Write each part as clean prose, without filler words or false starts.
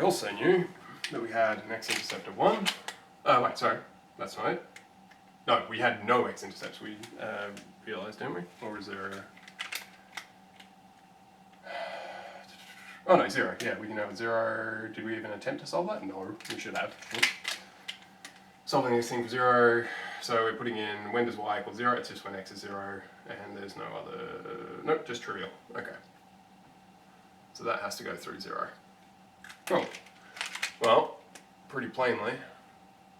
we also knew that we had an x-intercept of 1. Oh, wait, sorry. That's not it. No, we had no x-intercepts. We realised, didn't we? Or is there a... Oh no, 0. Yeah, we can have 0. Did we even attempt to solve that? No, we should have. Solving this thing for 0. So we're putting in when does y equal 0? It's just when x is 0, and there's no other... Nope, just trivial. Okay. So that has to go through 0. Cool. Well, pretty plainly,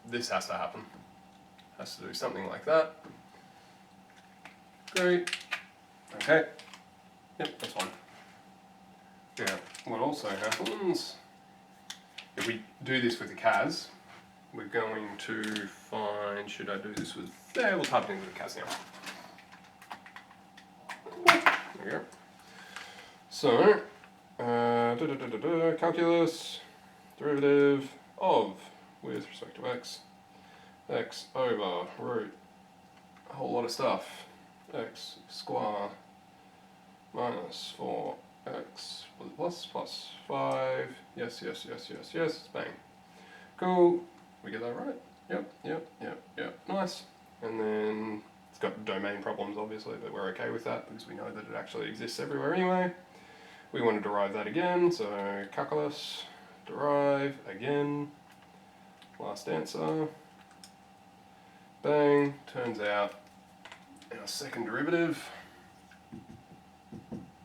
this has to happen. Has to do something like that. Great. Okay. Yep, that's fine. Now, what also happens, if we do this with the CAS, we're going to find, should I do this with, yeah, we'll type it into the CAS now. There we go. So, calculus, derivative of, with respect to x over root, a whole lot of stuff, x square minus 4x plus 5, yes, bang. Cool, we get that right? Yep, nice. And then it's got domain problems obviously, but we're okay with that because we know that it actually exists everywhere anyway. We want to derive that again, so calculus, derive again, last answer, bang, turns out our second derivative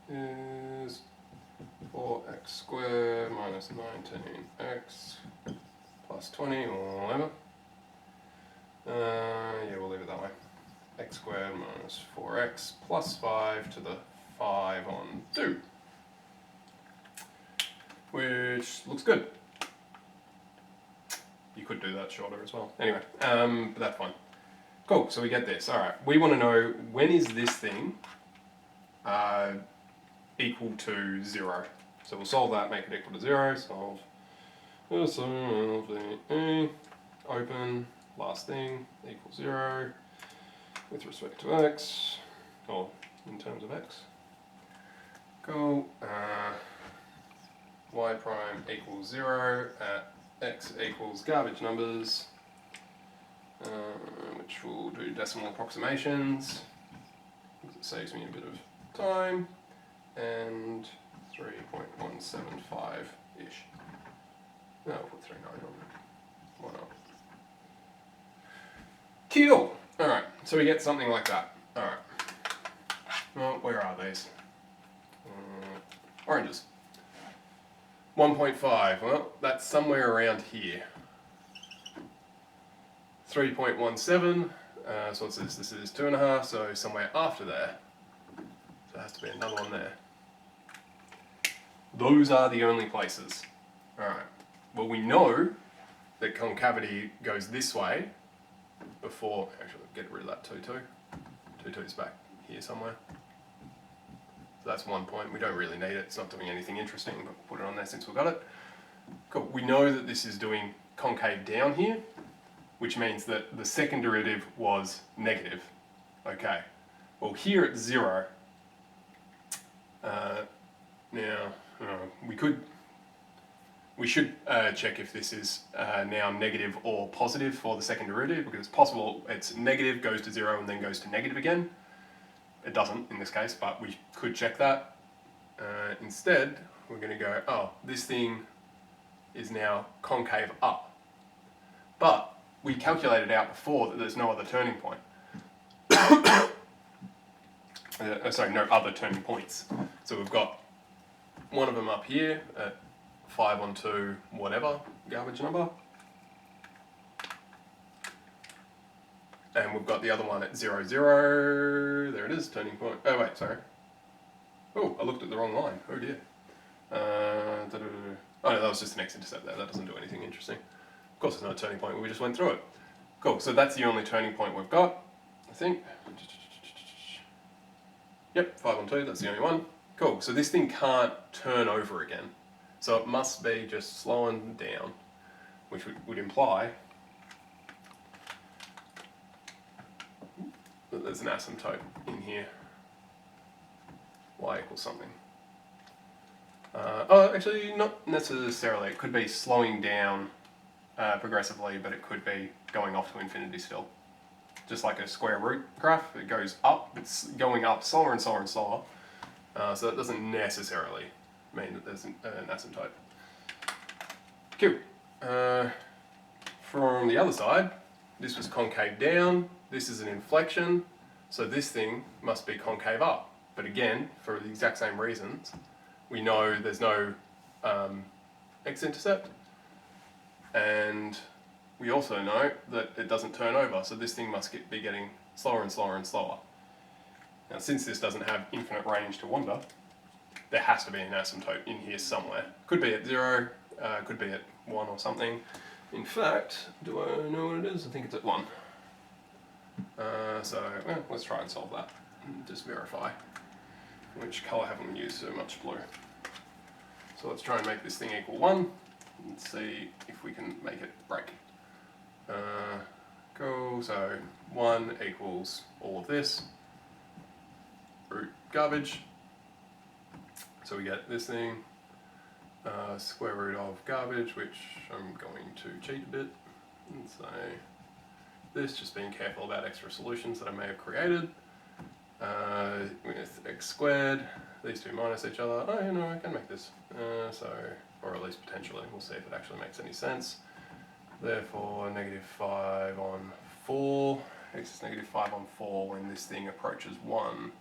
is 4x squared minus 19x plus 20 or whatever. Yeah, we'll leave it that way. X squared minus 4x plus 5 to the 5 on 2. Which looks good. You could do that shorter as well. Anyway, but that's fine. Cool, so we get this. Alright, we want to know when is this thing equal to 0. So we'll solve that, make it equal to 0. Solve the open, last thing, equals 0 with respect to x, or in terms of x. Cool. Y prime equals 0 at x equals garbage numbers, which will do decimal approximations, because it saves me a bit of time, and 3.175-ish. No, I'll put 39 on it. Why not? Cool! Alright, so we get something like that. Alright. Well, where are these? Oranges. 1.5, well, that's somewhere around here. 3.17, so what's this? This is 2.5, so somewhere after there. So there has to be another one there. Those are the only places. Alright, well we know that concavity goes this way before, actually get rid of that 2, 2's back here somewhere. So that's one point. We don't really need it. It's not doing anything interesting, but put it on there since we've got it. Cool. We know that this is doing concave down here, which means that the second derivative was negative. Okay. Well, here it's 0. Now, we should check if this is now negative or positive for the second derivative, because it's possible it's negative, goes to 0, and then goes to negative again. It doesn't in this case, but we could check that. Instead, we're going to go, oh, this thing is now concave up. But we calculated out before that there's no other turning point. Sorry, no other turning points. So we've got one of them up here at 5 on 2, whatever, garbage number. And we've got the other one at 0, 0. There it is, turning point. Oh, wait, sorry. Oh, I looked at the wrong line. Oh, dear. Oh, no, that was just an x-intercept there. That doesn't do anything interesting. Of course, there's no turning point. We just went through it. Cool, so that's the only turning point we've got, I think. Yep, 5 on 2, that's the only one. Cool, so this thing can't turn over again. So it must be just slowing down, which would imply that there's an asymptote in here. Y equals something. Actually, not necessarily. It could be slowing down progressively, but it could be going off to infinity still. Just like a square root graph, it goes up, it's going up slower and slower and slower. So that doesn't necessarily mean that there's an asymptote. Cool. From the other side, this was concave down, this is an inflection, so this thing must be concave up. But again, for the exact same reasons, we know there's no x-intercept, and we also know that it doesn't turn over, so this thing must be getting slower and slower and slower. Now, since this doesn't have infinite range to wander, there has to be an asymptote in here somewhere. Could be at 0, could be at 1 or something. In fact, do I know what it is? I think it's at 1. Let's try and solve that. Just verify. Which colour haven't we used so much? Blue. So let's try and make this thing equal 1 and see if we can make it break. Cool, so 1 equals all of this, root garbage. So we get this thing, square root of garbage, which I'm going to cheat a bit and say this, just being careful about extra solutions that I may have created. With x squared, these two minus each other. Oh, you know, I can make this. Or at least potentially, we'll see if it actually makes any sense. Therefore, -5 on 4. X is -5 on 4 when this thing approaches 1.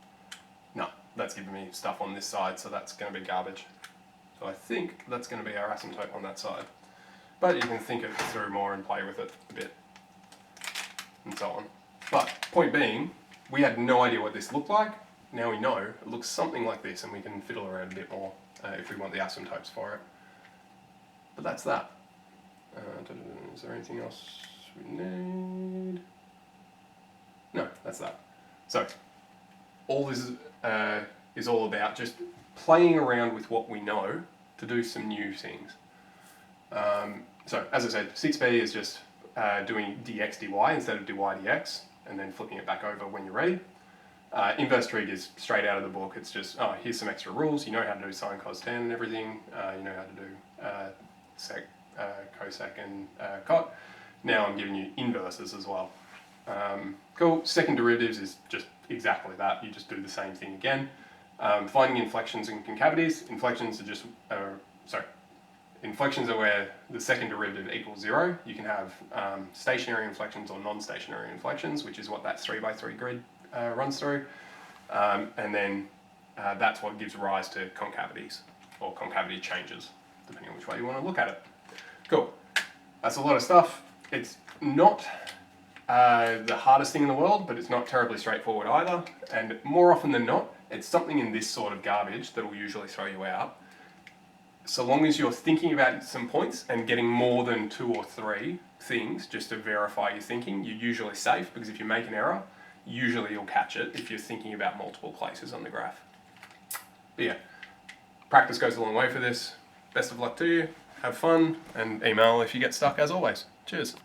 No, that's giving me stuff on this side, so that's going to be garbage. So I think that's going to be our asymptote on that side. But you can think it through more and play with it a bit, and so on. But, point being, we had no idea what this looked like. Now we know it looks something like this, and we can fiddle around a bit more if we want the asymptotes for it. But that's that. Is there anything else we need? No, that's that. So, all this is all about just playing around with what we know to do some new things. So, as I said, 6b is just doing dx dy instead of dy dx, and then flipping it back over when you're ready. Inverse trig is straight out of the book. It's just, oh, here's some extra rules. You know how to do sine, cos, tan and everything. You know how to do sec, cosec and cot. Now I'm giving you inverses as well. Cool. Second derivatives is just exactly that. You just do the same thing again. Finding inflections and concavities. Inflections are just, inflections are where the second derivative equals 0. You can have stationary inflections or non-stationary inflections, which is what that 3x3 grid runs through. And then that's what gives rise to concavities, or concavity changes, depending on which way you want to look at it. Cool. That's a lot of stuff. It's not the hardest thing in the world, but it's not terribly straightforward either. And more often than not, it's something in this sort of garbage that will usually throw you out. So long as you're thinking about some points and getting more than 2 or 3 things just to verify your thinking, you're usually safe, because if you make an error, usually you'll catch it if you're thinking about multiple places on the graph. But yeah, practice goes a long way for this. Best of luck to you. Have fun, and email if you get stuck as always. Cheers.